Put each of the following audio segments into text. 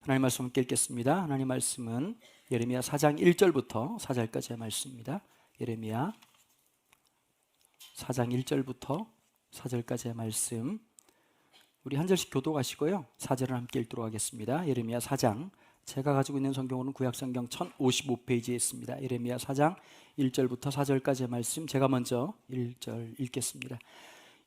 하나님 말씀 함께 읽겠습니다. 하나님 말씀은 예레미야 4장 1절부터 4절까지의 말씀입니다. 예레미야 4장 1절부터 4절까지의 말씀, 우리 한 절씩 교독하시고요, 4절을 함께 읽도록 하겠습니다. 예레미야 4장, 제가 가지고 있는 성경으로는 구약성경 1055페이지에 있습니다. 예레미야 4장 1절부터 4절까지의 말씀, 제가 먼저 1절 읽겠습니다.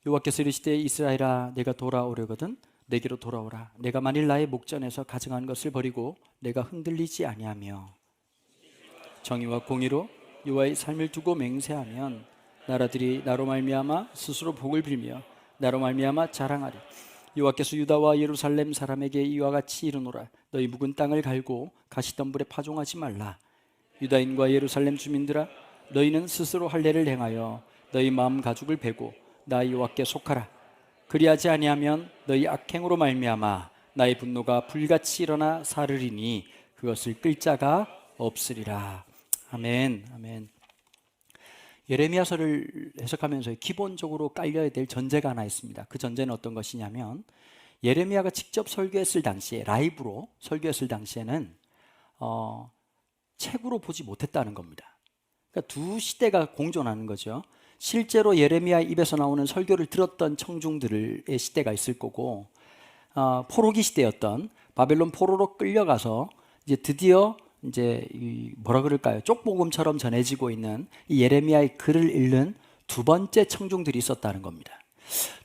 여호와께서 이르시되 이스라엘아, 내가 돌아오려거든 내게로 돌아오라. 내가 만일 나의 목전에서 가증한 것을 버리고 내가 흔들리지 아니하며 정의와 공의로 여호와의 삶을 두고 맹세하면 나라들이 나로 말미암아 스스로 복을 빌며 나로 말미암아 자랑하리. 여호와께서 유다와 예루살렘 사람에게 이와 같이 이르노라. 너희 묵은 땅을 갈고 가시덤불에 파종하지 말라. 유다인과 예루살렘 주민들아, 너희는 스스로 할례를 행하여 너희 마음 가죽을 베고 나 여호와께 속하라. 그리하지 아니하면 너희 악행으로 말미암아 나의 분노가 불같이 일어나 사르리니 그것을 끌 자가 없으리라. 아멘. 아멘. 예레미야서를 해석하면서 기본적으로 깔려야 될 전제가 하나 있습니다. 그 전제는 어떤 것이냐면, 예레미야가 직접 설교했을 당시에, 라이브로 설교했을 당시에는 책으로 보지 못했다는 겁니다. 그러니까 두 시대가 공존하는 거죠. 실제로 예레미야 입에서 나오는 설교를 들었던 청중들의 시대가 있을 거고, 포로기 시대였던 바벨론 포로로 끌려가서 이제 드디어 이제 뭐라 그럴까요? 쪽복음처럼 전해지고 있는 이 예레미야의 글을 읽는 두 번째 청중들이 있었다는 겁니다.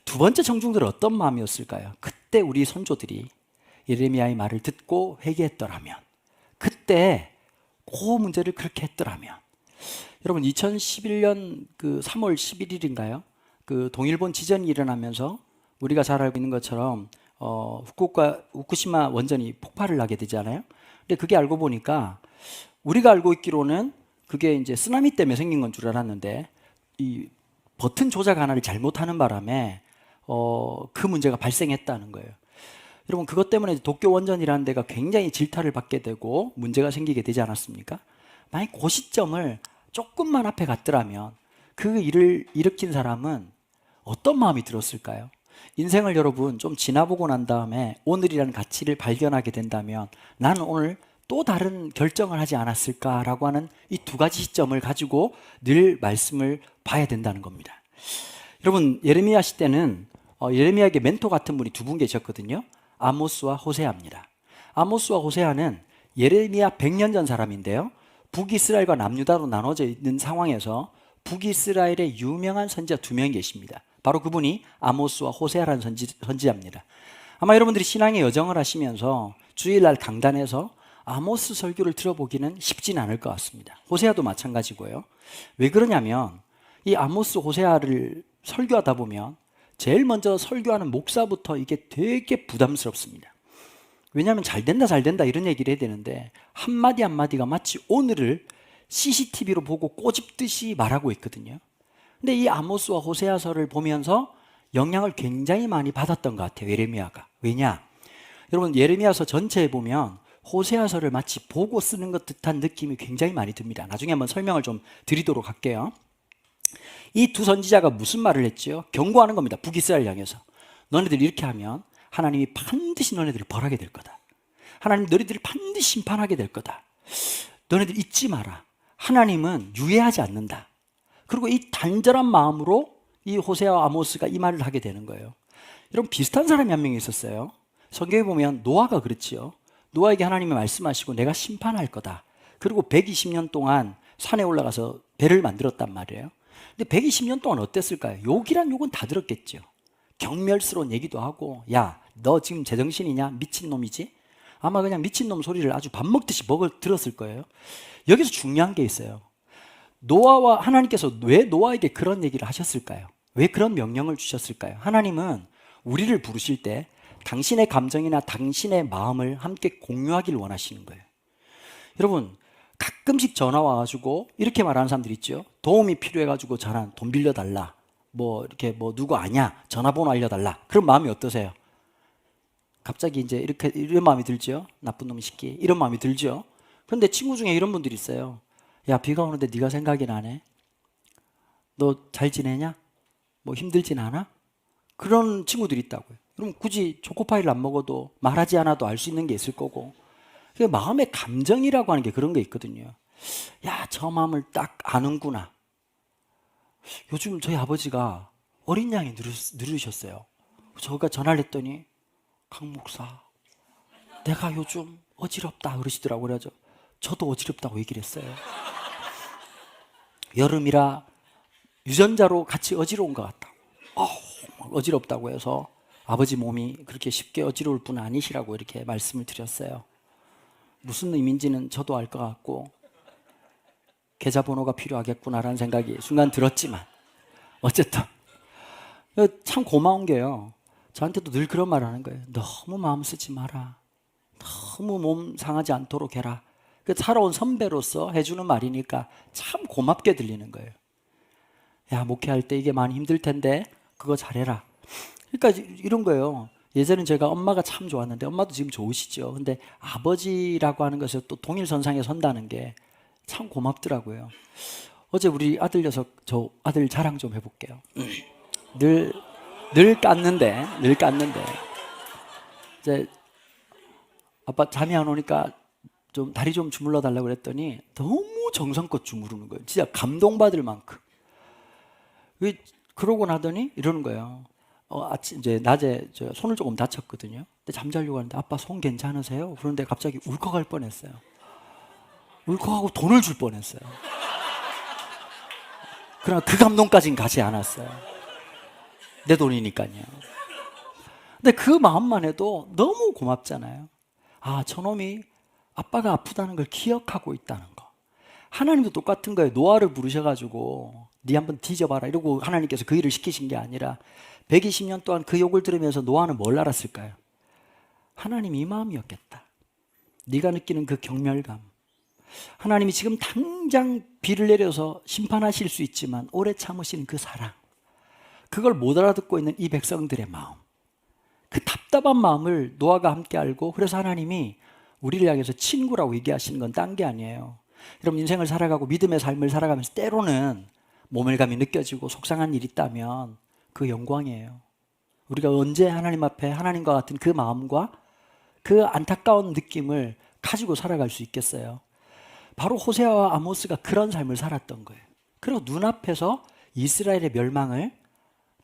두 번째 청중들은 어떤 마음이었을까요? 그때 우리 선조들이 예레미야의 말을 듣고 회개했더라면, 그때 그 문제를 그렇게 했더라면, 여러분 2011년 그 3월 11일인가요? 그 동일본 지전이 일어나면서 우리가 잘 알고 있는 것처럼 후쿠시마 원전이 폭발을 하게 되잖아요. 근데 그게 알고 보니까 우리가 알고 있기로는 그게 이제 쓰나미 때문에 생긴 건 줄 알았는데, 이 버튼 조작 하나를 잘못하는 바람에 그 문제가 발생했다는 거예요. 여러분 그것 때문에 도쿄 원전이라는 데가 굉장히 질타를 받게 되고 문제가 생기게 되지 않았습니까? 만약 그 시점을 조금만 앞에 갔더라면 그 일을 일으킨 사람은 어떤 마음이 들었을까요? 인생을 여러분 좀 지나보고 난 다음에 오늘이라는 가치를 발견하게 된다면 나는 오늘 또 다른 결정을 하지 않았을까라고 하는 이 두 가지 시점을 가지고 늘 말씀을 봐야 된다는 겁니다. 여러분 예레미야 시대는 예레미야에게 멘토 같은 분이 두 분 계셨거든요. 아모스와 호세아입니다. 아모스와 호세아는 예레미야 100년 전 사람인데요, 북이스라엘과 남유다로 나눠져 있는 상황에서 북이스라엘의 유명한 선지자 두 명 계십니다. 바로 그분이 아모스와 호세아라는 선지자입니다. 아마 여러분들이 신앙의 여정을 하시면서 주일날 강단에서 아모스 설교를 들어보기는 쉽지는 않을 것 같습니다. 호세아도 마찬가지고요. 왜 그러냐면 이 아모스 호세아를 설교하다 보면 제일 먼저 설교하는 목사부터 이게 되게 부담스럽습니다. 왜냐하면 잘 된다 이런 얘기를 해야 되는데 한마디 한마디가 마치 오늘을 CCTV로 보고 꼬집듯이 말하고 있거든요. 근데 이 아모스와 호세아서를 보면서 영향을 굉장히 많이 받았던 것 같아요, 예레미야가. 왜냐? 여러분 예레미야서 전체에 보면 호세아서를 마치 보고 쓰는 것 듯한 느낌이 굉장히 많이 듭니다. 나중에 한번 설명을 좀 드리도록 할게요. 이 두 선지자가 무슨 말을 했죠? 경고하는 겁니다. 북이스라엘 향해서. 너네들 이렇게 하면 하나님이 반드시 너네들을 벌하게 될 거다. 하나님 너희들을 반드시 심판하게 될 거다. 너네들 잊지 마라. 하나님은 유예하지 않는다. 그리고 이 단절한 마음으로 이 호세아와 아모스가 이 말을 하게 되는 거예요. 여러분 비슷한 사람이 한 명 있었어요. 성경에 보면 노아가 그렇지요. 노아에게 하나님이 말씀하시고 내가 심판할 거다. 그리고 120년 동안 산에 올라가서 배를 만들었단 말이에요. 근데 120년 동안 어땠을까요? 욕이란 욕은 다 들었겠죠. 경멸스러운 얘기도 하고, 야, 너 지금 제정신이냐? 미친놈이지? 아마 그냥 미친놈 소리를 아주 밥 먹듯이 들었을 거예요. 여기서 중요한 게 있어요. 노아와 하나님께서 왜 노아에게 그런 얘기를 하셨을까요? 왜 그런 명령을 주셨을까요? 하나님은 우리를 부르실 때 당신의 감정이나 당신의 마음을 함께 공유하기를 원하시는 거예요. 여러분 가끔씩 전화 와가지고 이렇게 말하는 사람들 있죠. 도움이 필요해가지고 전화 돈 빌려달라, 뭐 이렇게 뭐 누구 아냐 전화번호 알려달라. 그런 마음이 어떠세요? 갑자기 이제 이렇게 이런 마음이 들죠. 나쁜 놈이 새끼, 이런 마음이 들죠. 그런데 친구 중에 이런 분들이 있어요. 야, 비가 오는데 네가 생각이 나네. 너 잘 지내냐? 뭐 힘들진 않아? 그런 친구들이 있다고요. 그럼 굳이 초코파이를 안 먹어도 말하지 않아도 알 수 있는 게 있을 거고, 그 마음의 감정이라고 하는 게 그런 게 있거든요. 야, 저 마음을 딱 아는구나. 요즘 저희 아버지가 어린 양이 누르셨어요. 저가 전화를 했더니 강 목사, 내가 요즘 어지럽다 그러시더라고요. 그래서 저도 어지럽다고 얘기를 했어요. 여름이라 유전자로 같이 어지러운 것 같다고. 어지럽다고 해서 아버지 몸이 그렇게 쉽게 어지러울 분 아니시라고 이렇게 말씀을 드렸어요. 무슨 의미인지는 저도 알 것 같고 계좌번호가 필요하겠구나라는 생각이 순간 들었지만 어쨌든 참 고마운 게요. 저한테도 늘 그런 말 하는 거예요. 너무 마음 쓰지 마라. 너무 몸 상하지 않도록 해라. 그 살아온 선배로서 해주는 말이니까 참 고맙게 들리는 거예요. 야, 목회할 때 이게 많이 힘들 텐데 그거 잘해라. 그러니까 이런 거예요. 예전엔 제가 엄마가 참 좋았는데 엄마도 지금 좋으시죠. 근데 아버지라고 하는 것을 또 동일선상에 선다는 게 참 고맙더라고요. 어제 우리 아들 녀석, 저 아들 자랑 좀 해볼게요. 늘 깠는데 이제 아빠 잠이 안 오니까 좀 다리 좀 주물러 달라고 그랬더니 너무 정성껏 주무르는 거예요. 진짜 감동받을 만큼. 그러고 나더니 이러는 거예요. 아침 이제 낮에 저 손을 조금 다쳤거든요. 근데 잠자려고 하는데 아빠 손 괜찮으세요? 그런데 갑자기 울컥할 뻔했어요. 울컥하고 돈을 줄 뻔했어요. 그러나 그 감동까지는 가지 않았어요. 내 돈이니까요. 근데 그 마음만 해도 너무 고맙잖아요. 아, 저놈이 아빠가 아프다는 걸 기억하고 있다는 거. 하나님도 똑같은 거예요. 노아를 부르셔가지고 네 한번 뒤져봐라 이러고 하나님께서 그 일을 시키신 게 아니라 120년 동안 그 욕을 들으면서 노아는 뭘 알았을까요? 하나님 이 마음이었겠다. 네가 느끼는 그 경멸감. 하나님이 지금 당장 비를 내려서 심판하실 수 있지만 오래 참으신 그 사랑. 그걸 못 알아듣고 있는 이 백성들의 마음. 그 답답한 마음을 노아가 함께 알고 그래서 하나님이 우리를 향해서 친구라고 얘기하시는 건 딴 게 아니에요. 여러분 인생을 살아가고 믿음의 삶을 살아가면서 때로는 모멸감이 느껴지고 속상한 일이 있다면 그 영광이에요. 우리가 언제 하나님 앞에 하나님과 같은 그 마음과 그 안타까운 느낌을 가지고 살아갈 수 있겠어요? 바로 호세아와 아모스가 그런 삶을 살았던 거예요. 그리고 눈앞에서 이스라엘의 멸망을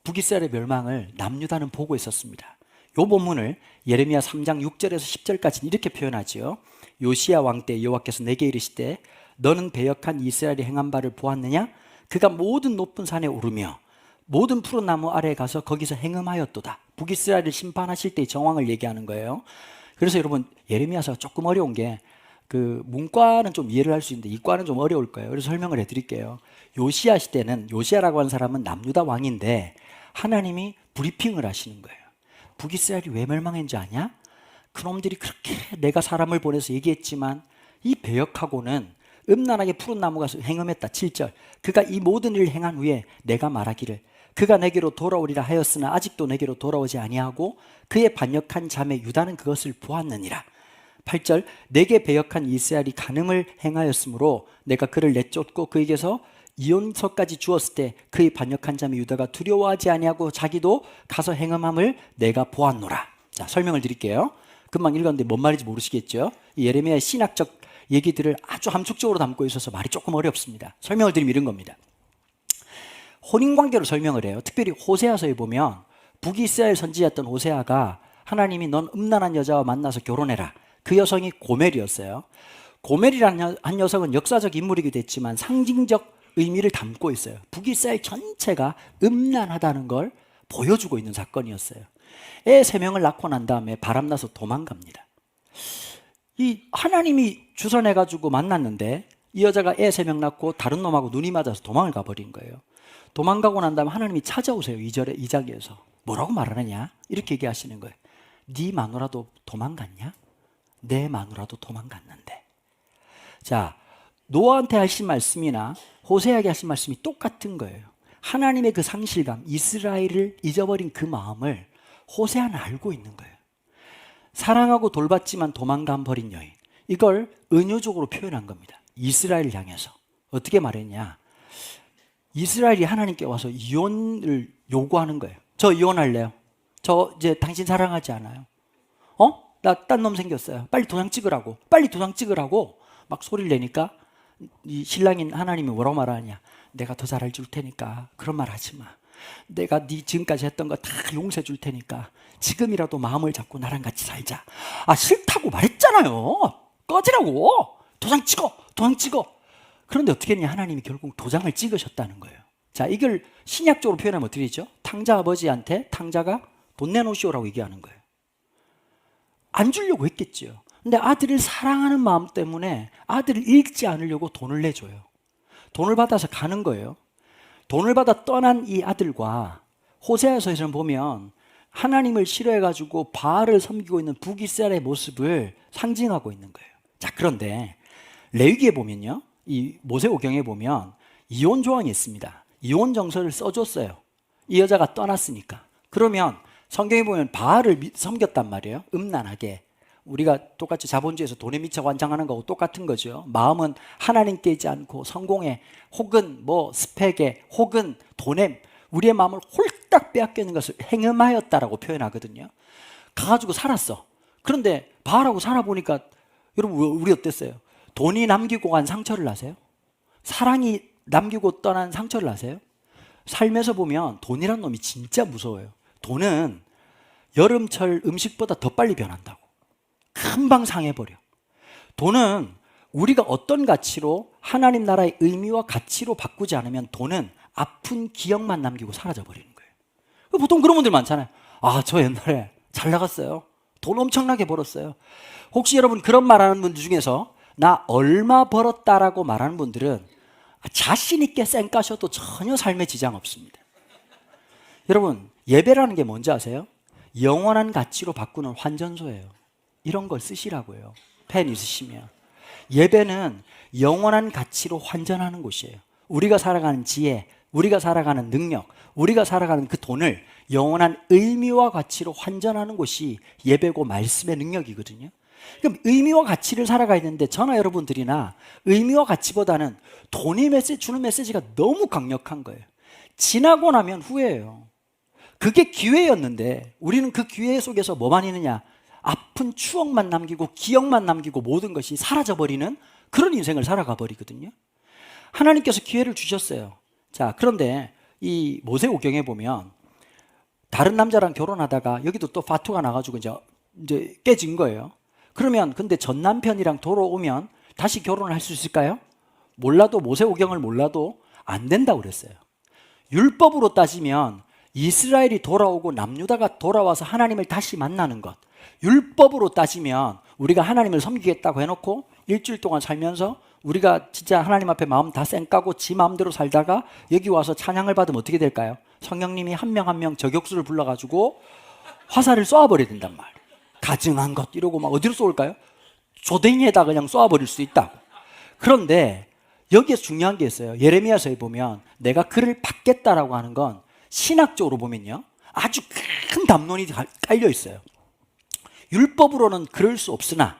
북이스라엘의 멸망을 남유다는 보고 있었습니다. 이 본문을 예레미야 3장 6절에서 10절까지는 이렇게 표현하지요. 요시야 왕 때 여호와께서 내게 이르시되 너는 배역한 이스라엘이 행한 바를 보았느냐? 그가 모든 높은 산에 오르며 모든 푸른 나무 아래에 가서 거기서 행음하였도다. 북이스라엘을 심판하실 때의 정황을 얘기하는 거예요. 그래서 여러분 예레미야서가 조금 어려운 게 그 문과는 좀 이해를 할 수 있는데 이과는 좀 어려울 거예요. 그래서 설명을 해드릴게요. 요시야 시대는 요시야라고 하는 사람은 남유다 왕인데 하나님이 브리핑을 하시는 거예요. 북이스라엘이 왜 멸망했는지 아냐? 그놈들이 그렇게 내가 사람을 보내서 얘기했지만 이 배역하고는 음란하게 푸른 나무가 행음했다. 7절 그가 이 모든 일을 행한 후에 내가 말하기를 그가 내게로 돌아오리라 하였으나 아직도 내게로 돌아오지 아니하고 그의 반역한 자매 유다는 그것을 보았느니라. 8절 내게 배역한 이스라엘이 간음을 행하였으므로 내가 그를 내쫓고 그에게서 이혼서까지 주었을 때 그의 반역한 자매 유다가 두려워하지 아니하고 자기도 가서 행음함을 내가 보았노라. 자, 설명을 드릴게요. 금방 읽었는데 뭔 말인지 모르시겠죠? 이 예레미야의 신학적 얘기들을 아주 함축적으로 담고 있어서 말이 조금 어렵습니다. 설명을 드리면 이런 겁니다. 혼인관계로 설명을 해요. 특별히 호세아서에 보면 북이스라엘 선지자였던 호세아가 하나님이 넌 음란한 여자와 만나서 결혼해라. 그 여성이 고멜이었어요. 고멜이라는 한 여성은 역사적 인물이기도 했지만 상징적 의미를 담고 있어요. 북이스라엘 전체가 음란하다는 걸 보여주고 있는 사건이었어요. 애 3명을 낳고 난 다음에 바람나서 도망갑니다. 이 하나님이 주선해가지고 만났는데 이 여자가 애 3명 낳고 다른 놈하고 눈이 맞아서 도망을 가버린 거예요. 도망가고 난 다음에 하나님이 찾아오세요. 2절에 2장에서 뭐라고 말하느냐? 이렇게 얘기하시는 거예요. 네 마누라도 도망갔냐? 내 마누라도 도망갔는데. 자, 노아한테 하신 말씀이나 호세아에게 하신 말씀이 똑같은 거예요. 하나님의 그 상실감, 이스라엘을 잊어버린 그 마음을 호세아는 알고 있는 거예요. 사랑하고 돌봤지만 도망가 버린 여인. 이걸 은유적으로 표현한 겁니다. 이스라엘을 향해서. 어떻게 말했냐? 이스라엘이 하나님께 와서 이혼을 요구하는 거예요. 저 이혼할래요. 저 이제 당신 사랑하지 않아요. 나 딴 놈 생겼어요. 빨리 도장 찍으라고. 빨리 도장 찍으라고 막 소리를 내니까 이 신랑인 하나님이 뭐라고 말하느냐. 내가 더 잘할 줄 테니까 그런 말 하지 마. 내가 네 지금까지 했던 거 다 용서해 줄 테니까 지금이라도 마음을 잡고 나랑 같이 살자. 아, 싫다고 말했잖아요. 꺼지라고. 도장 찍어. 도장 찍어. 그런데 어떻게 했냐. 하나님이 결국 도장을 찍으셨다는 거예요. 자, 이걸 신약적으로 표현하면 어떻게 되죠? 탕자 아버지한테 탕자가 돈 내놓으시오라고 얘기하는 거예요. 안 주려고 했겠죠. 근데 아들을 사랑하는 마음 때문에 아들을 잃지 않으려고 돈을 내줘요. 돈을 받아서 가는 거예요. 돈을 받아 떠난 이 아들과 호세아서에서는 보면 하나님을 싫어해가지고 바알을 섬기고 있는 북이스라엘의 모습을 상징하고 있는 거예요. 자, 그런데 레위기에 보면요, 이 모세오경에 보면 이혼 조항이 있습니다. 이혼 정서를 써줬어요. 이 여자가 떠났으니까. 그러면 성경에 보면 바알을 섬겼단 말이에요. 음란하게. 우리가 똑같이 자본주의에서 돈에 미쳐 관장하는 거하고 똑같은 거죠. 마음은 하나님께 있지 않고 성공에 혹은 뭐 스펙에 혹은 돈에 우리의 마음을 홀딱 빼앗겨 있는 것을 행음하였다라고 표현하거든요. 가가지고 살았어. 그런데 바알하고 살아보니까 여러분 우리 어땠어요? 돈이 남기고 간 상처를 아세요? 사랑이 남기고 떠난 상처를 아세요? 살면서 보면 돈이란 놈이 진짜 무서워요. 돈은 여름철 음식보다 더 빨리 변한다고. 금방 상해버려. 돈은 우리가 어떤 가치로 하나님 나라의 의미와 가치로 바꾸지 않으면 돈은 아픈 기억만 남기고 사라져버리는 거예요. 보통 그런 분들 많잖아요. 아, 저 옛날에 잘 나갔어요. 돈 엄청나게 벌었어요. 혹시 여러분 그런 말하는 분들 중에서 나 얼마 벌었다라고 말하는 분들은 자신 있게 쌩까셔도 전혀 삶에 지장 없습니다. 여러분, 예배라는 게 뭔지 아세요? 영원한 가치로 바꾸는 환전소예요. 이런 걸 쓰시라고요. 펜 있으시면. 예배는 영원한 가치로 환전하는 곳이에요. 우리가 살아가는 지혜, 우리가 살아가는 능력, 우리가 살아가는 그 돈을 영원한 의미와 가치로 환전하는 곳이 예배고 말씀의 능력이거든요. 그럼 의미와 가치를 살아가야 되는데 저나 여러분들이나 의미와 가치보다는 돈이 주는 메시지가 너무 강력한 거예요. 지나고 나면 후회해요. 그게 기회였는데 우리는 그 기회 속에서 뭐만 있느냐? 아픈 추억만 남기고 기억만 남기고 모든 것이 사라져버리는 그런 인생을 살아가 버리거든요. 하나님께서 기회를 주셨어요. 자, 그런데 이 모세오경에 보면 다른 남자랑 결혼하다가 여기도 또 파투가 나가지고 이제 깨진 거예요. 그러면 근데 전 남편이랑 돌아오면 다시 결혼을 할 수 있을까요? 몰라도 모세오경을 몰라도 안 된다고 그랬어요. 율법으로 따지면 이스라엘이 돌아오고 남유다가 돌아와서 하나님을 다시 만나는 것. 율법으로 따지면 우리가 하나님을 섬기겠다고 해놓고 일주일 동안 살면서 우리가 진짜 하나님 앞에 마음 다 쌩까고 지 마음대로 살다가 여기 와서 찬양을 받으면 어떻게 될까요? 성령님이 한 명 한 명 저격수를 불러가지고 화살을 쏘아버려야 된단 말이에요. 가증한 것 이러고 막 어디로 쏘을까요? 조댕이에다 그냥 쏘아버릴 수 있다. 그런데 여기에서 중요한 게 있어요. 예레미야서에 보면 내가 그를 받겠다라고 하는 건 신학적으로 보면요, 아주 큰 담론이 깔려 있어요. 율법으로는 그럴 수 없으나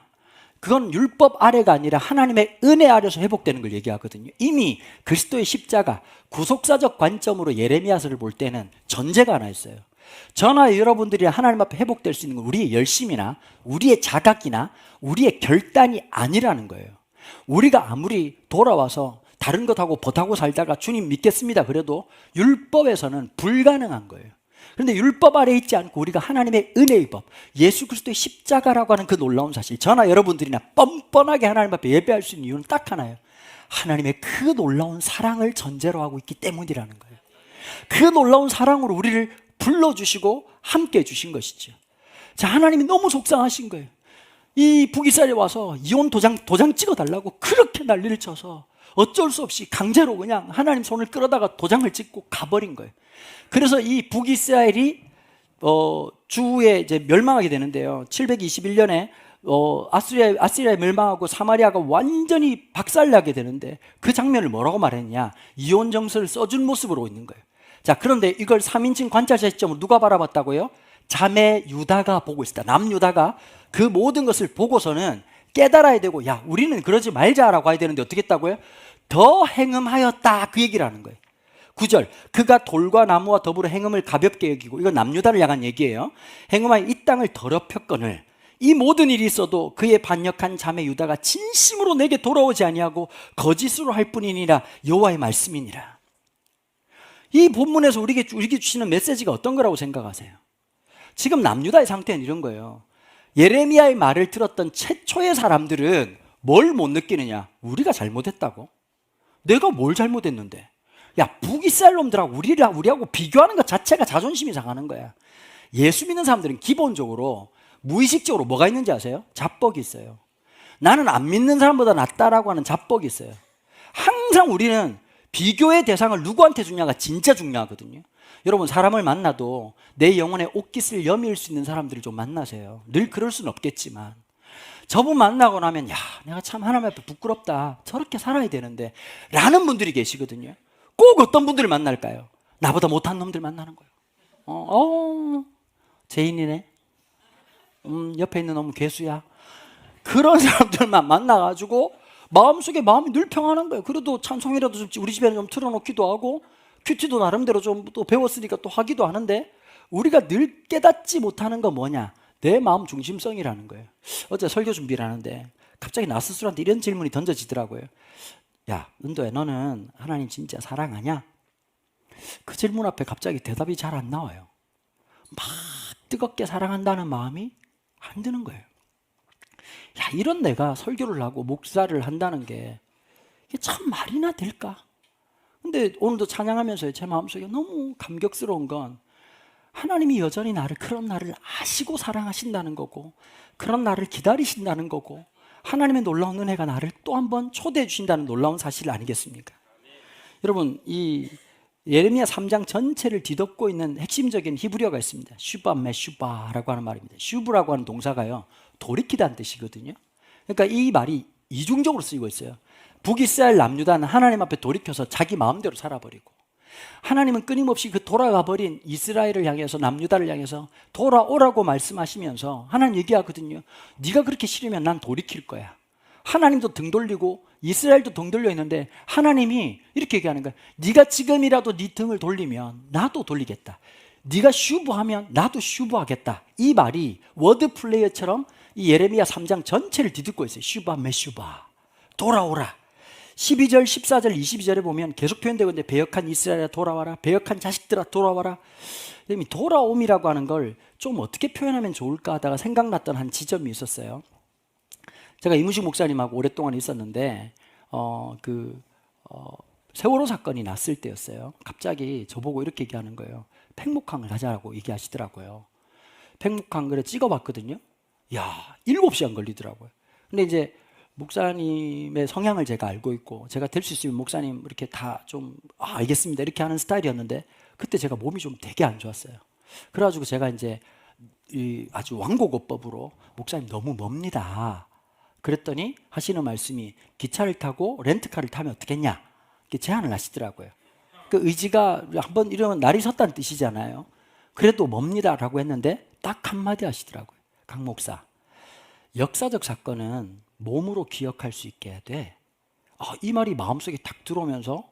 그건 율법 아래가 아니라 하나님의 은혜 아래서 회복되는 걸 얘기하거든요. 이미 그리스도의 십자가, 구속사적 관점으로 예레미야서를 볼 때는 전제가 하나 있어요. 저나 여러분들이 하나님 앞에 회복될 수 있는 건 우리의 열심이나 우리의 자각이나 우리의 결단이 아니라는 거예요. 우리가 아무리 돌아와서 다른 것하고 벗하고 살다가 주님 믿겠습니다 그래도 율법에서는 불가능한 거예요. 그런데 율법 아래에 있지 않고 우리가 하나님의 은혜의 법, 예수 그리스도의 십자가라고 하는 그 놀라운 사실, 저나 여러분들이나 뻔뻔하게 하나님 앞에 예배할 수 있는 이유는 딱 하나예요. 하나님의 그 놀라운 사랑을 전제로 하고 있기 때문이라는 거예요. 그 놀라운 사랑으로 우리를 불러주시고 함께 해주신 것이죠. 자, 하나님이 너무 속상하신 거예요. 이 북이스라엘에 와서 이혼 도장 찍어달라고 그렇게 난리를 쳐서 어쩔 수 없이 강제로 그냥 하나님 손을 끌어다가 도장을 찍고 가버린 거예요. 그래서 이 북이스라엘이 주에 이제 멸망하게 되는데요. 721년에 아시리아에 멸망하고 사마리아가 완전히 박살나게 되는데 그 장면을 뭐라고 말했냐? 이혼 정서를 써준 모습으로 있는 거예요. 자, 그런데 이걸 3인칭 관찰자 시점으로 누가 바라봤다고요? 자매 유다가 보고 있었다. 남유다가 그 모든 것을 보고서는 깨달아야 되고, 야, 우리는 그러지 말자라고 해야 되는데 어떻게 했다고요? 더 행음하였다, 그 얘기를 하는 거예요. 9절, 그가 돌과 나무와 더불어 행음을 가볍게 여기고, 이건 남유다를 향한 얘기예요. 행음하여 이 땅을 더럽혔거늘 이 모든 일이 있어도 그의 반역한 자매 유다가 진심으로 내게 돌아오지 아니하고 거짓으로 할 뿐이니라. 여호와의 말씀이니라. 이 본문에서 우리에게 주시는 메시지가 어떤 거라고 생각하세요? 지금 남유다의 상태는 이런 거예요. 예레미야의 말을 들었던 최초의 사람들은 뭘 못 느끼느냐? 우리가 잘못했다고? 내가 뭘 잘못했는데? 야, 북이스라엘 놈들하고 우리하고 비교하는 것 자체가 자존심이 상하는 거야. 예수 믿는 사람들은 기본적으로 무의식적으로 뭐가 있는지 아세요? 자뻑이 있어요. 나는 안 믿는 사람보다 낫다라고 하는 자뻑이 있어요. 항상 우리는 비교의 대상을 누구한테 주냐가 진짜 중요하거든요. 여러분, 사람을 만나도 내 영혼에 옷깃을 여밀 수 있는 사람들을 좀 만나세요. 늘 그럴 수는 없겠지만 저분 만나고 나면 야, 내가 참 하나님 앞에 부끄럽다, 저렇게 살아야 되는데 라는 분들이 계시거든요. 꼭 어떤 분들을 만날까요? 나보다 못한 놈들 만나는 거예요. 죄인이네. 옆에 있는 놈은 괴수야. 그런 사람들만 만나가지고 마음속에 마음이 늘 평안한 거예요. 그래도 찬송이라도 좀 우리 집에는 좀 틀어놓기도 하고 큐티도 나름대로 좀 또 배웠으니까 또 하기도 하는데, 우리가 늘 깨닫지 못하는 건 뭐냐? 내 마음 중심성이라는 거예요. 어제 설교 준비를 하는데 갑자기 나 스스로한테 이런 질문이 던져지더라고요. 야, 은도야, 너는 하나님 진짜 사랑하냐? 그 질문 앞에 갑자기 대답이 잘 안 나와요. 막 뜨겁게 사랑한다는 마음이 안 드는 거예요. 야, 이런 내가 설교를 하고 목사를 한다는 게 이게 참 말이나 될까? 근데 오늘도 찬양하면서 제 마음속에 너무 감격스러운 건 하나님이 여전히 그런 나를 아시고 사랑하신다는 거고, 그런 나를 기다리신다는 거고, 하나님의 놀라운 은혜가 나를 또 한 번 초대해 주신다는 놀라운 사실 아니겠습니까? 여러분, 이 예레미야 3장 전체를 뒤덮고 있는 핵심적인 히브리어가 있습니다. 슈바 메슈바라고 하는 말입니다. 슈브라고 하는 동사가요, 돌이키다는 뜻이거든요. 그러니까 이 말이 이중적으로 쓰이고 있어요. 북이스라엘 남유다는 하나님 앞에 돌이켜서 자기 마음대로 살아버리고, 하나님은 끊임없이 그 돌아가버린 이스라엘을 향해서, 남유다를 향해서 돌아오라고 말씀하시면서 하나님 얘기하거든요. 네가 그렇게 싫으면 난 돌이킬 거야. 하나님도 등 돌리고 이스라엘도 등 돌려 있는데 하나님이 이렇게 얘기하는 거야. 네가 지금이라도 네 등을 돌리면 나도 돌리겠다. 네가 슈브하면 나도 슈브하겠다. 이 말이 워드 플레이어처럼 이 예레미야 3장 전체를 뒤덮고 있어요. 슈바 메슈바, 돌아오라. 12절, 14절, 22절에 보면 계속 표현되고 있는데, 배역한 이스라엘아 돌아와라, 배역한 자식들아 돌아와라. 돌아옴이라고 하는 걸 좀 어떻게 표현하면 좋을까 하다가 생각났던 한 지점이 있었어요. 제가 이무식 목사님하고 오랫동안 있었는데 세월호 사건이 났을 때였어요. 갑자기 저보고 이렇게 얘기하는 거예요. 팽목항을 가자고 얘기하시더라고요. 팽목항 찍어봤거든요. 야, 7시간 걸리더라고요. 근데 이제 목사님의 성향을 제가 알고 있고, 제가 될 수 있으면 목사님 이렇게 다 좀 알겠습니다 이렇게 하는 스타일이었는데, 그때 제가 몸이 좀 되게 안 좋았어요. 그래가지고 제가 이제 아주 완고고법으로 목사님 너무 멉니다. 그랬더니 하시는 말씀이 기차를 타고 렌트카를 타면 어떻겠냐 이렇게 제안을 하시더라고요. 그 의지가 한번 이러면 날이 섰다는 뜻이잖아요. 그래도 멉니다라고 했는데 딱 한마디 하시더라고요. 강 목사, 역사적 사건은 몸으로 기억할 수 있게 해야 돼. 이 말이 마음속에 탁 들어오면서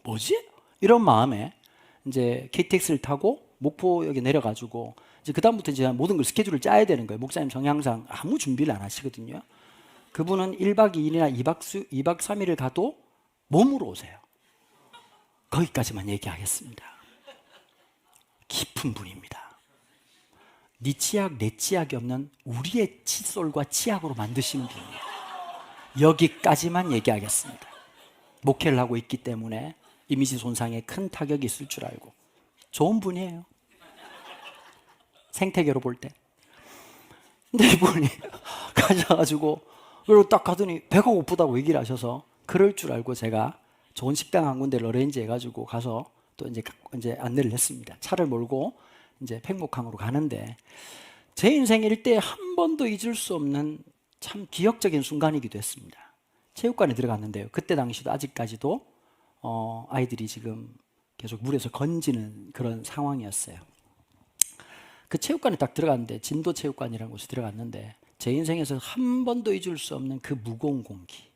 뭐지? 이런 마음에 이제 KTX를 타고 목포역에 내려가지고 이제 그다음부터 이제 모든 걸 스케줄을 짜야 되는 거예요. 목사님 성향상 아무 준비를 안 하시거든요. 그분은 1박 2일이나 2박 3일을 가도 몸으로 오세요. 거기까지만 얘기하겠습니다. 깊은 분입니다. 네 치약 내 치약이 없는 우리의 칫솔과 치약으로 만드시는 분이에요. 여기까지만 얘기하겠습니다. 목회를 하고 있기 때문에 이미지 손상에 큰 타격이 있을 줄 알고. 좋은 분이에요, 생태계로 볼 때. 근데 이분이 가셔가지고 그리고 딱 가더니 배가 고프다고 얘기를 하셔서, 그럴 줄 알고 제가 좋은 식당 한 군데를 어레인지 해가지고 가서 또 이제 안내를 했습니다. 차를 몰고 이제 팽목항으로 가는데, 제 인생 일대 한 번도 잊을 수 없는 참 기억적인 순간이기도 했습니다. 체육관에 들어갔는데요. 그때 당시도 아직까지도 아이들이 지금 계속 물에서 건지는 그런 상황이었어요. 그 체육관에 딱 들어갔는데, 진도체육관이라는 곳에 들어갔는데, 제 인생에서 한 번도 잊을 수 없는 그 무거운 공기,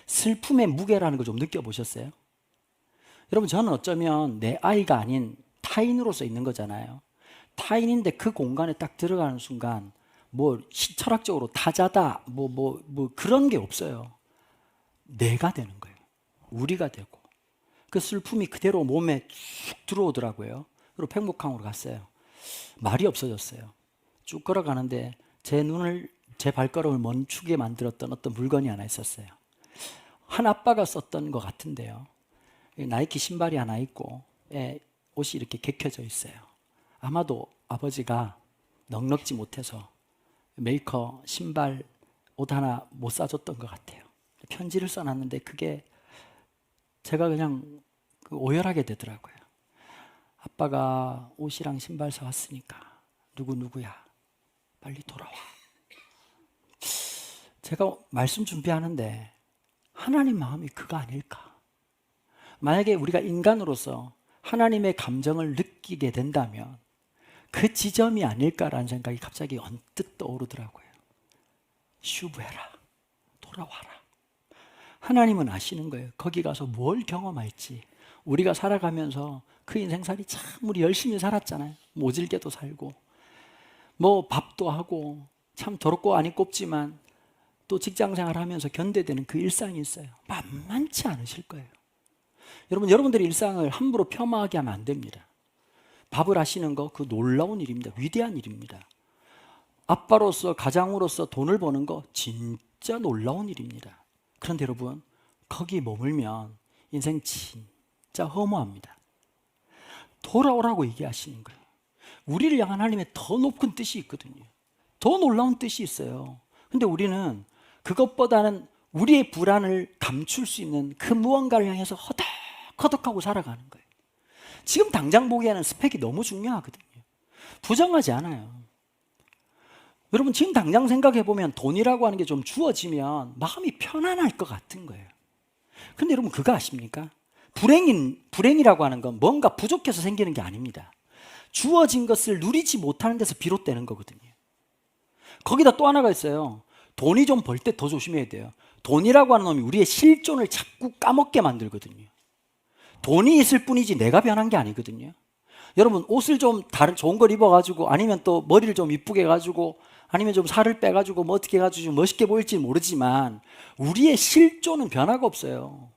슬픔의 무게라는 걸 좀 느껴보셨어요? 여러분, 저는 어쩌면 내 아이가 아닌 타인으로서 있는 거잖아요. 타인인데 그 공간에 딱 들어가는 순간 철학적으로 타자다 뭐 그런 게 없어요. 내가 되는 거예요. 우리가 되고 그 슬픔이 그대로 몸에 쭉 들어오더라고요. 그리고 팽목항으로 갔어요. 말이 없어졌어요. 쭉 걸어가는데 제 발걸음을 멈추게 만들었던 어떤 물건이 하나 있었어요. 한 아빠가 썼던 것 같은데요. 나이키 신발이 하나 있고 옷이 이렇게 개켜져 있어요. 아마도 아버지가 넉넉지 못해서 메이커 신발 옷 하나 못 사줬던 것 같아요. 편지를 써놨는데 그게 제가 그냥 오열하게 되더라고요. 아빠가 옷이랑 신발 사왔으니까 누구야 빨리 돌아와. 제가 말씀 준비하는데 하나님 마음이 그거 아닐까? 만약에 우리가 인간으로서 하나님의 감정을 느끼게 된다면 그 지점이 아닐까라는 생각이 갑자기 언뜻 떠오르더라고요. 슈브해라, 돌아와라. 하나님은 아시는 거예요. 거기 가서 뭘 경험할지. 우리가 살아가면서 그 인생살이 참 우리 열심히 살았잖아요. 모질게도 살고 뭐 밥도 하고 참 더럽고 아니 꼽지만 또 직장생활 하면서 견뎌되는 그 일상이 있어요. 만만치 않으실 거예요. 여러분들의 일상을 함부로 폄하하게 하면 안 됩니다. 밥을 하시는 거 그 놀라운 일입니다. 위대한 일입니다. 아빠로서 가장으로서 돈을 버는 거 진짜 놀라운 일입니다. 그런데 여러분 거기 머물면 인생 진짜 허무합니다. 돌아오라고 얘기하시는 거예요. 우리를 향한 하나님의 더 높은 뜻이 있거든요. 더 놀라운 뜻이 있어요. 근데 우리는 그것보다는 우리의 불안을 감출 수 있는 그 무언가를 향해서 허덕허덕하고 살아가는 거예요. 지금 당장 보기에는 스펙이 너무 중요하거든요. 부정하지 않아요. 여러분 지금 당장 생각해보면 돈이라고 하는 게 좀 주어지면 마음이 편안할 것 같은 거예요. 근데 여러분 그거 아십니까? 불행이라고 하는 건 뭔가 부족해서 생기는 게 아닙니다. 주어진 것을 누리지 못하는 데서 비롯되는 거거든요. 거기다 또 하나가 있어요. 돈이 좀 벌 때 더 조심해야 돼요. 돈이라고 하는 놈이 우리의 실존을 자꾸 까먹게 만들거든요. 돈이 있을 뿐이지 내가 변한 게 아니거든요. 여러분 옷을 좀 다른 좋은 걸 입어가지고 아니면 또 머리를 좀 이쁘게 해가지고 아니면 좀 살을 빼가지고 뭐 어떻게 해가지고 좀 멋있게 보일지 모르지만 우리의 실존은 변화가 없어요.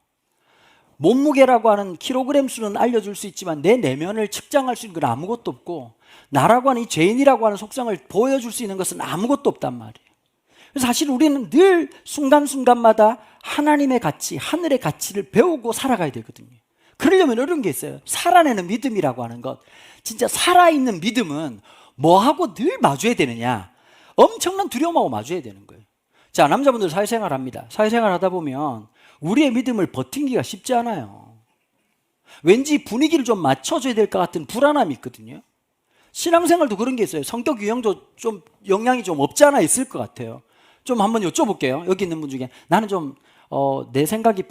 몸무게라고 하는 킬로그램 수는 알려줄 수 있지만 내 내면을 측정할 수 있는 건 아무것도 없고 나라고 하는 이 죄인이라고 하는 속성을 보여줄 수 있는 것은 아무것도 없단 말이에요. 그래서 사실 우리는 늘 순간순간마다 하나님의 가치, 하늘의 가치를 배우고 살아가야 되거든요. 그러려면 이런 게 있어요. 살아내는 믿음이라고 하는 것. 진짜 살아있는 믿음은 뭐하고 늘 마주해야 되느냐? 엄청난 두려움하고 마주해야 되는 거예요. 자, 남자분들 사회생활 합니다. 사회생활 하다 보면 우리의 믿음을 버티기가 쉽지 않아요. 왠지 분위기를 좀 맞춰줘야 될 것 같은 불안함이 있거든요. 신앙생활도 그런 게 있어요. 성격 유형도 좀 영향이 좀 없지 않아 있을 것 같아요. 좀 한번 여쭤볼게요. 여기 있는 분 중에 나는 좀 내 생각이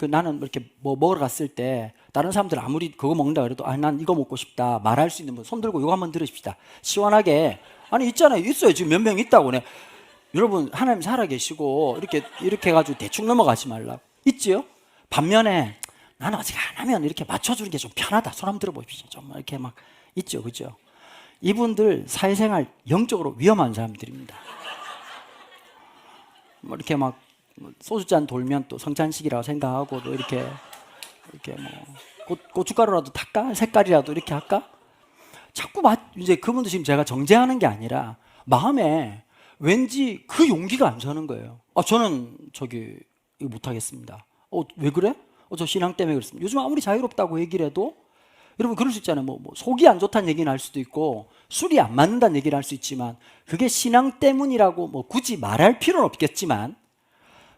나는 이렇게 뭐 먹으러 갔을 때 다른 사람들 아무리 그거 먹는다 그래도 난 이거 먹고 싶다 말할 수 있는 분 손 들고 이거 한번 들으십시다. 시원하게. 아니 있잖아요. 있어요. 지금 몇 명 있다고. 여러분 하나님 살아계시고 이렇게 해가지고 대충 넘어가지 말라고. 있지요? 반면에 나는 아직 안 하면 이렇게 맞춰주는 게 좀 편하다. 손 한번 들어보십시오. 좀 이렇게 막 있죠. 그죠? 이분들 사회생활 영적으로 위험한 사람들입니다. 뭐 이렇게 막 소주잔 돌면 또 성찬식이라고 생각하고 또 이렇게 뭐 고춧가루라도 닦까? 색깔이라도 이렇게 할까? 자꾸 이제 그분도 지금 제가 정죄하는 게 아니라 마음에 왠지 그 용기가 안 서는 거예요. 저는 이거 못하겠습니다. 왜 그래? 저 신앙 때문에 그렇습니다. 요즘 아무리 자유롭다고 얘기를 해도 여러분 그럴 수 있잖아요. 뭐 속이 안 좋다는 얘기는 할 수도 있고 술이 안 맞는다는 얘기를 할 수 있지만 그게 신앙 때문이라고 뭐 굳이 말할 필요는 없겠지만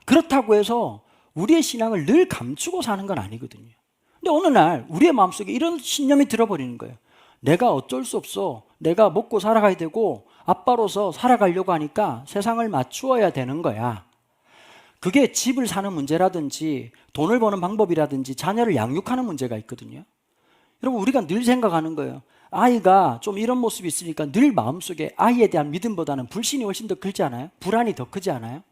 그렇다고 해서 우리의 신앙을 늘 감추고 사는 건 아니거든요. 근데 어느 날 우리의 마음속에 이런 신념이 들어버리는 거예요. 내가 어쩔 수 없어. 내가 먹고 살아가야 되고 아빠로서 살아가려고 하니까 세상을 맞추어야 되는 거야. 그게 집을 사는 문제라든지 돈을 버는 방법이라든지 자녀를 양육하는 문제가 있거든요. 여러분 우리가 늘 생각하는 거예요. 아이가 좀 이런 모습이 있으니까 늘 마음속에 아이에 대한 믿음보다는 불신이 훨씬 더 크지 않아요? 불안이 더 크지 않아요?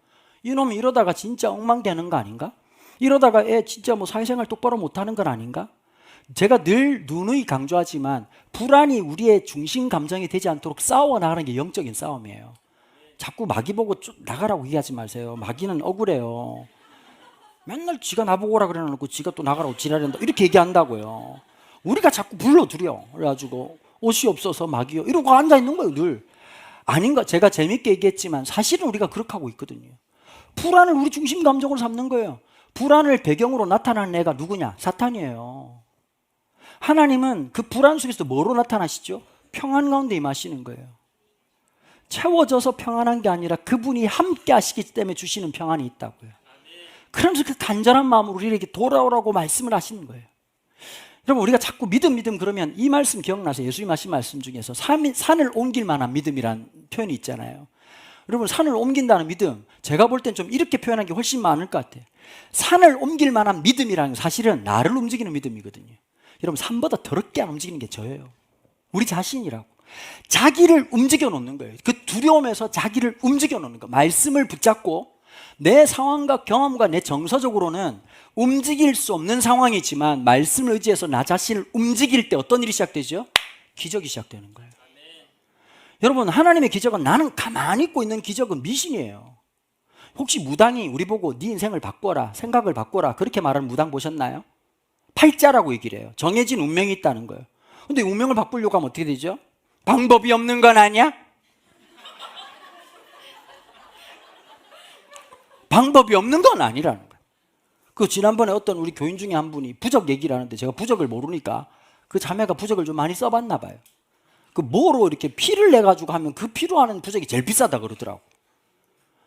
이놈이 이러다가 진짜 엉망되는 거 아닌가? 이러다가 애 진짜 뭐 사회생활 똑바로 못하는 건 아닌가? 제가 늘 누누이 강조하지만 불안이 우리의 중심 감정이 되지 않도록 싸워나가는 게 영적인 싸움이에요. 자꾸 마귀 보고 나가라고 얘기하지 마세요. 마귀는 억울해요. 맨날 지가 나보고 오라 그래놓고 지가 또 나가라고 지랄한다 이렇게 얘기한다고요. 우리가 자꾸 불러들여. 그래가지고 옷이 없어서 마귀요 이러고 앉아있는 거예요 늘. 아닌가? 제가 재밌게 얘기했지만 사실은 우리가 그렇게 하고 있거든요. 불안을 우리 중심 감정으로 삼는 거예요. 불안을 배경으로 나타나는 애가 누구냐? 사탄이에요. 하나님은 그 불안 속에서 뭐로 나타나시죠? 평안 가운데 임하시는 거예요. 채워져서 평안한 게 아니라 그분이 함께 하시기 때문에 주시는 평안이 있다고요. 그러면서 그 간절한 마음으로 우리에게 돌아오라고 말씀을 하시는 거예요. 여러분 우리가 자꾸 믿음 그러면 이 말씀 기억나세요? 예수님 하신 말씀 중에서 산을 옮길 만한 믿음이란 표현이 있잖아요. 여러분 산을 옮긴다는 믿음 제가 볼 땐 좀 이렇게 표현한 게 훨씬 많을 것 같아요. 산을 옮길 만한 믿음이라는 건 사실은 나를 움직이는 믿음이거든요. 여러분 산보다 더럽게 안 움직이는 게 저예요. 우리 자신이라고. 자기를 움직여 놓는 거예요. 그 두려움에서 자기를 움직여 놓는 거. 말씀을 붙잡고 내 상황과 경험과 내 정서적으로는 움직일 수 없는 상황이지만 말씀을 의지해서 나 자신을 움직일 때 어떤 일이 시작되죠? 기적이 시작되는 거예요. 여러분 하나님의 기적은 나는 가만히 있고 있는 기적은 미신이에요. 혹시 무당이 우리 보고 네 인생을 바꿔라 생각을 바꿔라 그렇게 말하는 무당 보셨나요? 팔자라고 얘기를 해요. 정해진 운명이 있다는 거예요. 근데 운명을 바꾸려고 하면 어떻게 되죠? 방법이 없는 건 아니야? 방법이 없는 건 아니라는 거예요. 그 지난번에 어떤 우리 교인 중에 한 분이 부적 얘기를 하는데 제가 부적을 모르니까 그 자매가 부적을 좀 많이 써봤나 봐요. 그 뭐로 이렇게 피를 내가지고 하면 그 피로 하는 부적이 제일 비싸다 그러더라고.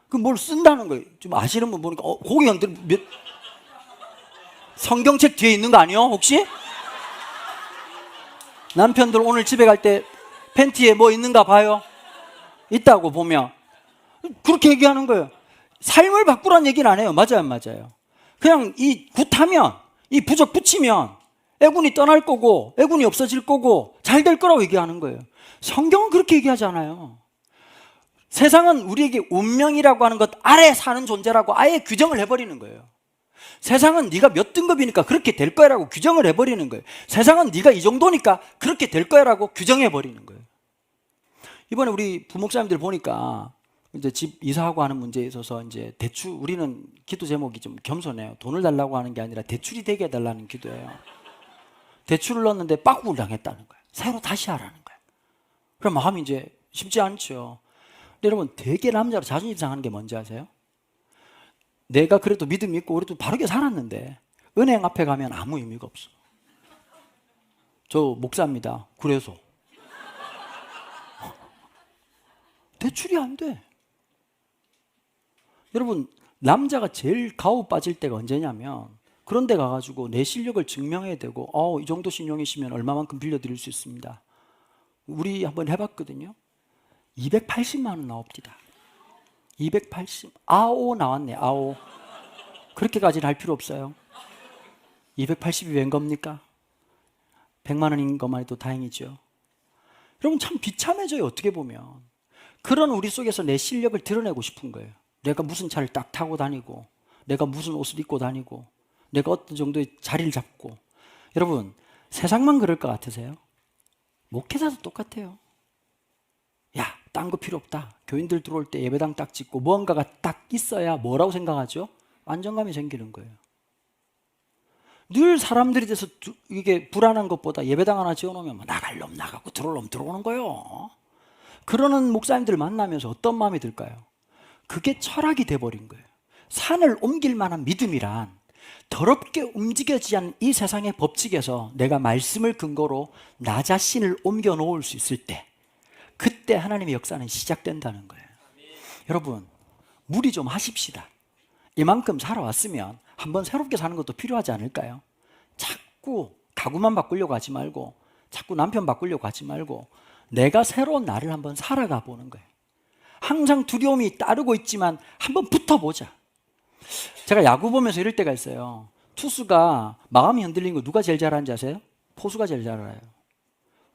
그 뭘 쓴다는 거예요. 좀 아시는 분 보니까 고기 형들 성경책 뒤에 있는 거 아니요? 혹시? 남편들 오늘 집에 갈 때 팬티에 뭐 있는가 봐요. 있다고 보면 그렇게 얘기하는 거예요. 삶을 바꾸라는 얘기는 안 해요. 맞아요, 맞아요. 그냥 이 굿하면 이 부적 붙이면 애군이 떠날 거고 애군이 없어질 거고 잘 될 거라고 얘기하는 거예요. 성경은 그렇게 얘기하지 않아요. 세상은 우리에게 운명이라고 하는 것 아래 사는 존재라고 아예 규정을 해버리는 거예요. 세상은 네가 몇 등급이니까 그렇게 될 거야라고 규정을 해버리는 거예요. 세상은 네가 이 정도니까 그렇게 될 거야라고 규정해버리는 거예요. 이번에 우리 부목사님들 보니까 이제 집 이사하고 하는 문제에 있어서 이제 대출, 우리는 기도 제목이 좀 겸손해요. 돈을 달라고 하는 게 아니라 대출이 되게 해달라는 기도예요. 대출을 넣었는데 빠꾸를 당했다는 거예요. 새로 다시 하라는 거예요. 그럼 마음이 이제 쉽지 않죠. 근데 여러분 되게 남자로 자존심 상하는 게 뭔지 아세요? 내가 그래도 믿음 있고 그래도 바르게 살았는데 은행 앞에 가면 아무 의미가 없어. 저 목사입니다. 그래서 대출이 안 돼. 여러분 남자가 제일 가오 빠질 때가 언제냐면 그런 데 가가지고 내 실력을 증명해야 되고 이 정도 신용이시면 얼마만큼 빌려드릴 수 있습니다. 우리 한번 해봤거든요. 280만 원 나옵니다. 280 아오 나왔네. 아오. 그렇게까지는 할 필요 없어요. 280이 웬 겁니까? 100만 원인 것만 해도 다행이죠. 여러분 참 비참해져요. 어떻게 보면 그런 우리 속에서 내 실력을 드러내고 싶은 거예요. 내가 무슨 차를 딱 타고 다니고 내가 무슨 옷을 입고 다니고 내가 어떤 정도의 자리를 잡고. 여러분 세상만 그럴 것 같으세요? 목회자도 똑같아요. 야, 딴 거 필요 없다. 교인들 들어올 때 예배당 딱 짓고 무언가가 딱 있어야 뭐라고 생각하죠? 안정감이 생기는 거예요. 늘 사람들이 돼서 이게 불안한 것보다 예배당 하나 지어놓으면 뭐 나갈 놈 나가고 들어올 놈 들어오는 거예요. 그러는 목사님들 만나면서 어떤 마음이 들까요? 그게 철학이 돼버린 거예요. 산을 옮길 만한 믿음이란 더럽게 움직여지지 않는 이 세상의 법칙에서 내가 말씀을 근거로 나 자신을 옮겨 놓을 수 있을 때 그때 하나님의 역사는 시작된다는 거예요. 여러분 무리 좀 하십시다. 이만큼 살아왔으면 한번 새롭게 사는 것도 필요하지 않을까요? 자꾸 가구만 바꾸려고 하지 말고 자꾸 남편 바꾸려고 하지 말고 내가 새로운 나를 한번 살아가 보는 거예요. 항상 두려움이 따르고 있지만 한번 붙어보자. 제가 야구 보면서 이럴 때가 있어요. 투수가 마음이 흔들리는 거 누가 제일 잘하는지 아세요? 포수가 제일 잘 알아요.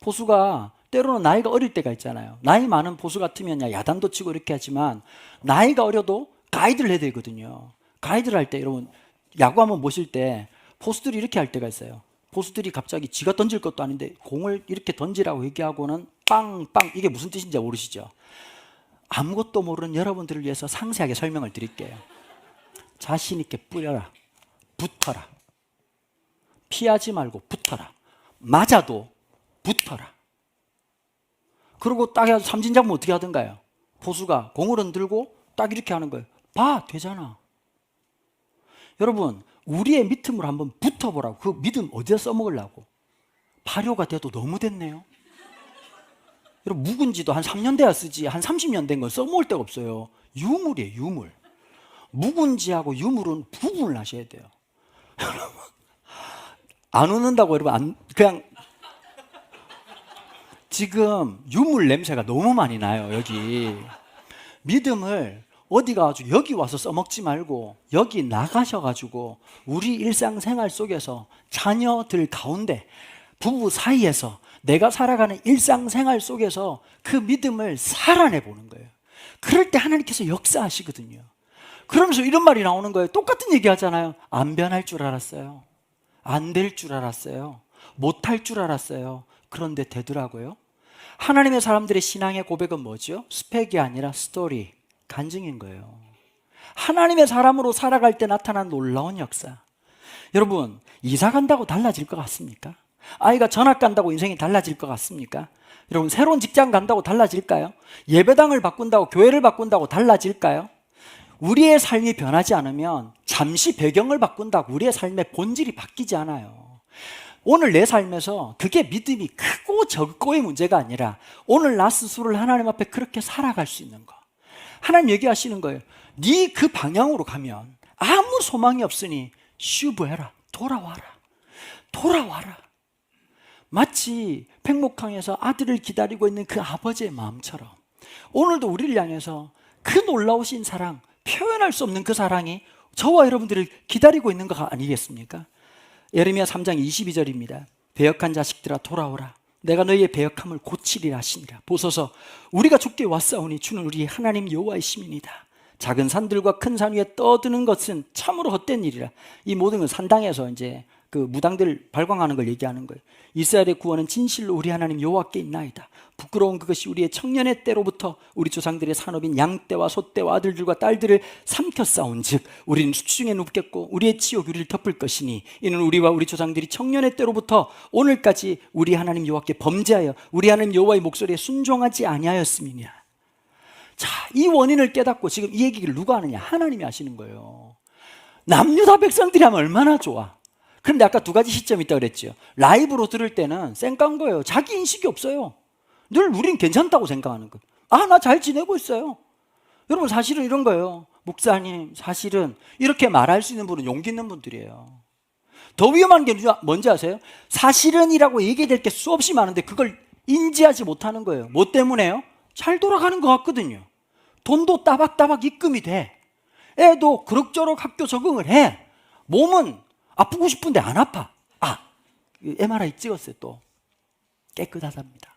포수가 때로는 나이가 어릴 때가 있잖아요. 나이 많은 포수 같으면 야단도 치고 이렇게 하지만 나이가 어려도 가이드를 해야 되거든요. 가이드를 할 때 여러분 야구 한번 보실 때 포수들이 이렇게 할 때가 있어요. 포수들이 갑자기 지가 던질 것도 아닌데 공을 이렇게 던지라고 얘기하고는 빵빵 이게 무슨 뜻인지 모르시죠? 아무것도 모르는 여러분들을 위해서 상세하게 설명을 드릴게요. 자신 있게 뿌려라. 붙어라. 피하지 말고 붙어라. 맞아도 붙어라. 그리고 딱 해서 삼진 잡으면 어떻게 하던가요? 포수가 공을 흔들고 딱 이렇게 하는 거예요. 봐, 되잖아. 여러분, 우리의 믿음으로 한번 붙어보라고. 그 믿음 어디다 써먹으려고? 발효가 돼도 너무 됐네요. 여러분, 묵은지도 한 3년 돼야 쓰지 한 30년 된 건 써먹을 데가 없어요. 유물이에요, 유물. 묵은지하고 유물은 구분을 하셔야 돼요. 안 웃는다고 여러분, 그냥 지금 유물 냄새가 너무 많이 나요, 여기. 믿음을 어디 가가지고 여기 와서 써먹지 말고 여기 나가셔가지고 우리 일상생활 속에서 자녀들 가운데 부부 사이에서 내가 살아가는 일상생활 속에서 그 믿음을 살아내보는 거예요. 그럴 때 하나님께서 역사하시거든요. 그러면서 이런 말이 나오는 거예요. 똑같은 얘기 하잖아요. 안 변할 줄 알았어요. 안 될 줄 알았어요. 못할 줄 알았어요. 그런데 되더라고요. 하나님의 사람들의 신앙의 고백은 뭐죠? 스펙이 아니라 스토리, 간증인 거예요. 하나님의 사람으로 살아갈 때 나타난 놀라운 역사. 여러분, 이사 간다고 달라질 것 같습니까? 아이가 전학 간다고 인생이 달라질 것 같습니까? 여러분, 새로운 직장 간다고 달라질까요? 예배당을 바꾼다고, 교회를 바꾼다고 달라질까요? 우리의 삶이 변하지 않으면 잠시 배경을 바꾼다고 우리의 삶의 본질이 바뀌지 않아요. 오늘 내 삶에서 그게 믿음이 크고 적고의 문제가 아니라 오늘 나 스스로를 하나님 앞에 그렇게 살아갈 수 있는 거. 하나님 얘기하시는 거예요. 네 그 방향으로 가면 아무 소망이 없으니 슈브해라. 돌아와라. 돌아와라. 마치 백목항에서 아들을 기다리고 있는 그 아버지의 마음처럼 오늘도 우리를 향해서 그 놀라우신 사랑, 표현할 수 없는 그 사랑이 저와 여러분들을 기다리고 있는 거 아니겠습니까? 예레미야 3장 22절입니다. 배역한 자식들아 돌아오라. 내가 너희의 배역함을 고치리라 하시니라. 보소서 우리가 주께 왔사오니 주는 우리 하나님 여호와이심이니이다. 작은 산들과 큰 산 위에 떠드는 것은 참으로 헛된 일이라. 이 모든 건 산당에서 이제 그 무당들 발광하는 걸 얘기하는 거예요. 이스라엘의 구원은 진실로 우리 하나님 여호와께 있나이다. 부끄러운 그것이 우리의 청년의 때로부터 우리 조상들의 산업인 양떼와 소떼와 아들들과 딸들을 삼켜 싸운즉 우리는 수중에 눕겠고 우리의 치욕 우리를 덮을 것이니 이는 우리와 우리 조상들이 청년의 때로부터 오늘까지 우리 하나님 여호와께 범죄하여 우리 하나님 여호와의 목소리에 순종하지 아니하였음이니라. 자, 이 원인을 깨닫고 지금 이 얘기를 누가 하느냐? 하나님이 하시는 거예요. 남유다 백성들이 하면 얼마나 좋아. 그런데 아까 두 가지 시점이 있다고 그랬죠. 라이브로 들을 때는 쌩깐 거예요. 자기 인식이 없어요. 늘 우린 괜찮다고 생각하는 거예요. 아, 나 잘 지내고 있어요. 여러분, 사실은 이런 거예요. 목사님, 사실은 이렇게 말할 수 있는 분은 용기 있는 분들이에요. 더 위험한 게 뭔지 아세요? 사실은이라고 얘기될 게 수없이 많은데 그걸 인지하지 못하는 거예요. 뭐 때문에요? 잘 돌아가는 것 같거든요. 돈도 따박따박 입금이 돼. 애도 그럭저럭 학교 적응을 해. 몸은 아프고 싶은데 안 아파. 아, MRI 찍었어요. 또 깨끗하답니다.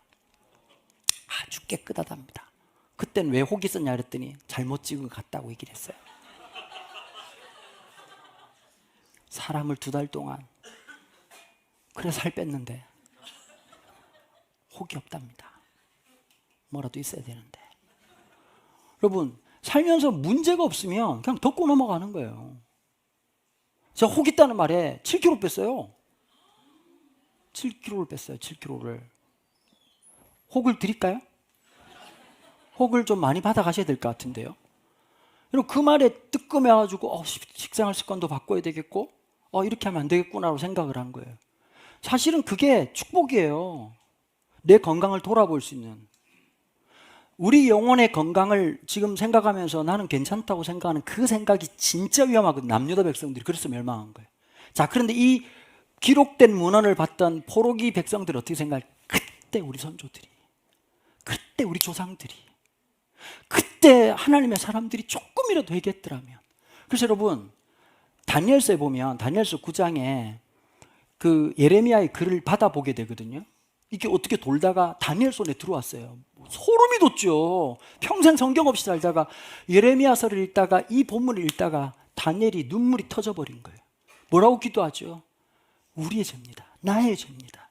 아주 깨끗하답니다. 그땐 왜 혹이 썼냐 그랬더니 잘못 찍은 것 같다고 얘기를 했어요. 사람을 2달 동안 그래 살 뺐는데 혹이 없답니다. 뭐라도 있어야 되는데. 여러분, 살면서 문제가 없으면 그냥 덮고 넘어가는 거예요. 제가 혹 있다는 말에 7kg 뺐어요. 7kg를 뺐어요. 7kg를. 혹을 드릴까요? 혹을 좀 많이 받아가셔야 될 것 같은데요. 여러분, 그 말에 뜨끔해가지고 식생활 습관도 바꿔야 되겠고 이렇게 하면 안 되겠구나라고 생각을 한 거예요. 사실은 그게 축복이에요. 내 건강을 돌아볼 수 있는. 우리 영혼의 건강을 지금 생각하면서 나는 괜찮다고 생각하는 그 생각이 진짜 위험하거든요. 남유다 백성들이 그래서 멸망한 거예요. 자, 그런데 이 기록된 문헌을 봤던 포로기 백성들이 어떻게 생각할까요? 그때 우리 선조들이, 그때 우리 조상들이, 그때 하나님의 사람들이 조금이라도 회개했더라면. 그래서 여러분, 다니엘서에 보면 다니엘서 9장에 그 예레미야의 글을 받아보게 되거든요. 이게 어떻게 돌다가 다니엘 손에 들어왔어요. 소름이 돋죠. 평생 성경 없이 살다가 예레미야서를 읽다가 이 본문을 읽다가 다니엘이 눈물이 터져버린 거예요. 뭐라고 기도하죠? 우리의 죄입니다. 나의 죄입니다.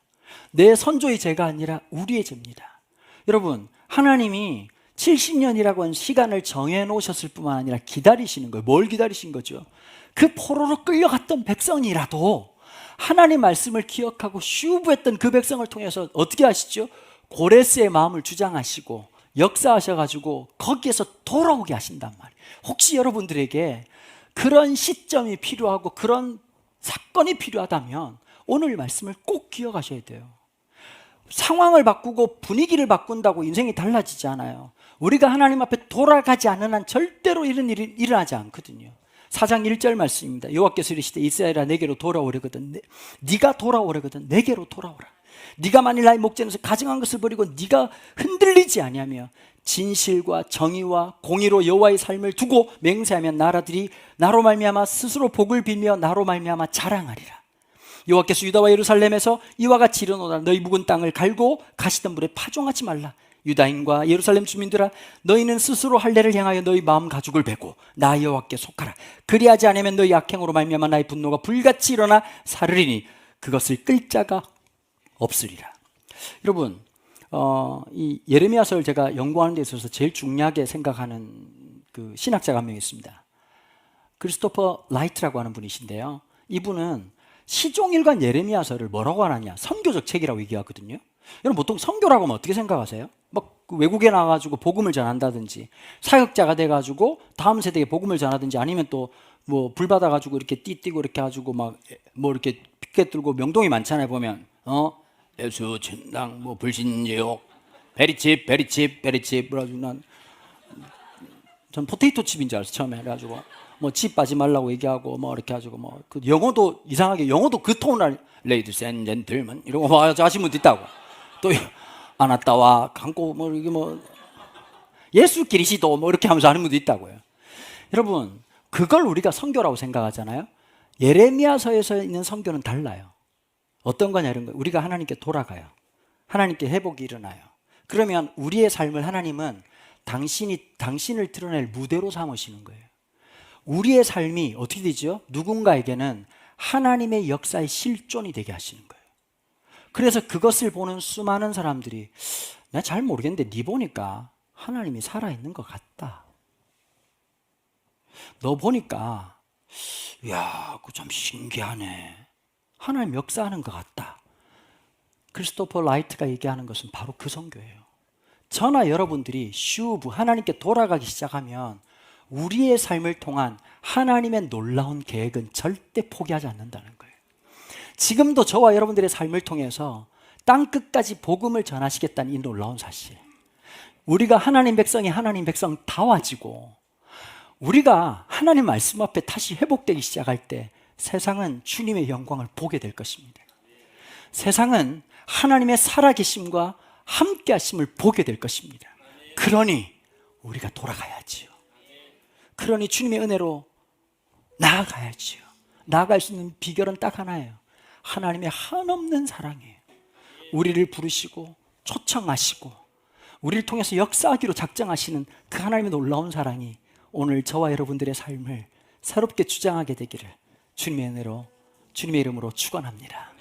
내 선조의 죄가 아니라 우리의 죄입니다. 여러분, 하나님이 70년이라고 하는 시간을 정해놓으셨을 뿐만 아니라 기다리시는 거예요. 뭘 기다리신 거죠? 그 포로로 끌려갔던 백성이라도 하나님 말씀을 기억하고 슈브했던 그 백성을 통해서 어떻게 하시죠? 고레스의 마음을 주장하시고 역사하셔가지고 거기에서 돌아오게 하신단 말이에요. 혹시 여러분들에게 그런 시점이 필요하고 그런 사건이 필요하다면 오늘 말씀을 꼭 기억하셔야 돼요. 상황을 바꾸고 분위기를 바꾼다고 인생이 달라지지 않아요. 우리가 하나님 앞에 돌아가지 않는 한 절대로 이런 일이 일어나지 않거든요. 4장 1절 말씀입니다. 여호와께서 이르시되 이스라엘아 내게로 돌아오려거든 네가 돌아오려거든 내게로 돌아오라. 네가 만일 나의 목전에서 가증한 것을 버리고 네가 흔들리지 아니하며 진실과 정의와 공의로 여호와의 삶을 두고 맹세하면 나라들이 나로 말미암아 스스로 복을 빌며 나로 말미암아 자랑하리라. 여호와께서 유다와 예루살렘에서 이와 같이 이르노라. 너희 묵은 땅을 갈고 가시던 물에 파종하지 말라. 유다인과 예루살렘 주민들아 너희는 스스로 할례를 향하여 너희 마음 가죽을 베고 나 여호와께 속하라. 그리하지 않으면 너희 악행으로 말미암아 나의 분노가 불같이 일어나 사르리니 그것을 끌 자가 없으리라. 여러분 이 예레미야서를 제가 연구하는 데 있어서 제일 중요하게 생각하는 그 신학자가 한 명 있습니다. 크리스토퍼 라이트라고 하는 분이신데요. 이분은 시종일관 예레미야서를 뭐라고 하느냐? 선교적 책이라고 얘기하거든요. 여러분 보통 선교라고 하면 어떻게 생각하세요? 막 외국에 나가가지고 복음을 전한다든지 사역자가 돼가지고 다음 세대에 복음을 전하든지 아니면 또 뭐 불 받아가지고 이렇게 띠띠고 이렇게 가지고 막 뭐 이렇게 피켓 들고 명동이 많잖아요. 보면 예수 천당 뭐 불신제욕 베리칩 그래가지고 전 포테이토 칩인 줄 알았어요. 처음에 그래가지고 뭐 집 빠지 말라고 얘기하고 뭐 이렇게 해가지고 뭐 그 영어도 이상하게 영어도 그 톤을 레이디스 앤 젠틀맨 이러고 뭐 하신 분도 있다고. 또 아나따와 강고 뭐 이게 뭐 예수 그리스도 뭐 이렇게 하면서 하는 분도 있다고요. 여러분 그걸 우리가 선교라고 생각하잖아요. 예레미야서에서 있는 선교는 달라요. 어떤 거냐 이런 거예요. 우리가 하나님께 돌아가요. 하나님께 회복이 일어나요. 그러면 우리의 삶을 하나님은 당신을 드러낼 무대로 삼으시는 거예요. 우리의 삶이 어떻게 되죠? 누군가에게는 하나님의 역사의 실존이 되게 하시는 거예요. 그래서 그것을 보는 수많은 사람들이 내가 잘 모르겠는데 네 보니까 하나님이 살아있는 것 같다. 너 보니까 이야 그거 참 신기하네. 하나님 역사하는 것 같다. 크리스토퍼 라이트가 얘기하는 것은 바로 그 선교예요. 저나 여러분들이 슈브 하나님께 돌아가기 시작하면 우리의 삶을 통한 하나님의 놀라운 계획은 절대 포기하지 않는다는 거예요. 지금도 저와 여러분들의 삶을 통해서 땅끝까지 복음을 전하시겠다는 이 놀라운 사실. 우리가 하나님 백성이 하나님 백성다워지고 우리가 하나님 말씀 앞에 다시 회복되기 시작할 때 세상은 주님의 영광을 보게 될 것입니다. 세상은 하나님의 살아계심과 함께하심을 보게 될 것입니다. 그러니 우리가 돌아가야지요. 그러니 주님의 은혜로 나아가야지요. 나아갈 수 있는 비결은 딱 하나예요. 하나님의 한없는 사랑이에요. 우리를 부르시고 초청하시고 우리를 통해서 역사하기로 작정하시는 그 하나님의 놀라운 사랑이 오늘 저와 여러분들의 삶을 새롭게 주장하게 되기를 주님의 은혜로 주님의 이름으로 축원합니다.